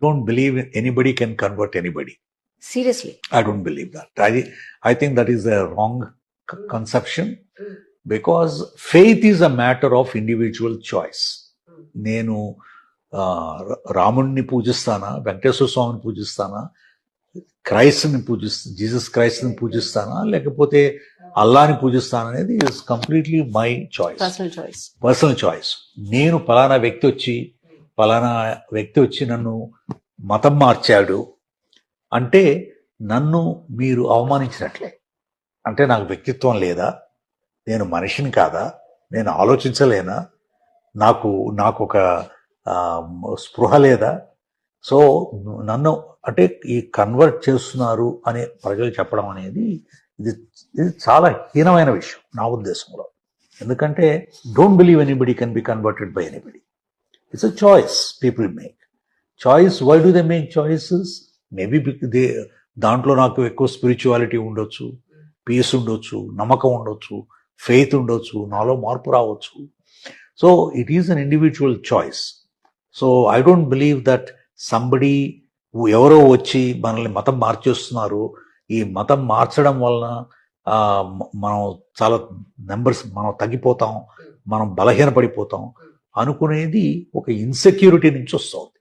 don't believe anybody can convert anybody. Seriously. I don't believe that. I think that is a wrong conception, because faith is a matter of individual choice. నేను రాముణ్ణి పూజిస్తానా, వెంకటేశ్వర స్వామిని పూజిస్తానా, క్రైస్తుని Jesus క్రైస్తుని పూజిస్తానా, లేకపోతే అల్లాని పూజిస్తానా అనేది is completely my choice, personal choice. నేను పలానా వ్యక్తి వచ్చి నన్ను మతం మార్చాడు అంటే నన్ను మీరు అవమానించినట్లే. అంటే నాకు వ్యక్తిత్వం లేదా, నేను మనిషిని కాదా, నేను ఆలోచించలేనా, నాకు ఒక స్పృహ లేదా? సో నన్ను అంటే ఈ కన్వర్ట్ చేస్తున్నారు అని ప్రజలు చెప్పడం అనేది ఇది చాలా హీనమైన విషయం నా ఉద్దేశంలో. ఎందుకంటే don't believe anybody can be converted by anybody. It's a choice people make. Choice, why do they make choices? Maybe దాంట్లో నాకు ఎక్కువ స్పిరిచువాలిటీ ఉండొచ్చు, పీస్ ఉండొచ్చు, నమ్మకం ఉండొచ్చు, ఫెయిత్ ఉండొచ్చు, నాలో మార్పు రావచ్చు. So it is an individual choice. So I don't believe that somebody ఎవరో వచ్చి మనల్ని మతం మార్చేస్తున్నారు, ఈ మతం మార్చడం వలన మనం చాలా మనం తగ్గిపోతాం, మనం బలహీనపడిపోతాం అనుకునేది ఒక ఇన్సెక్యూరిటీ నుంచి వస్తుంది.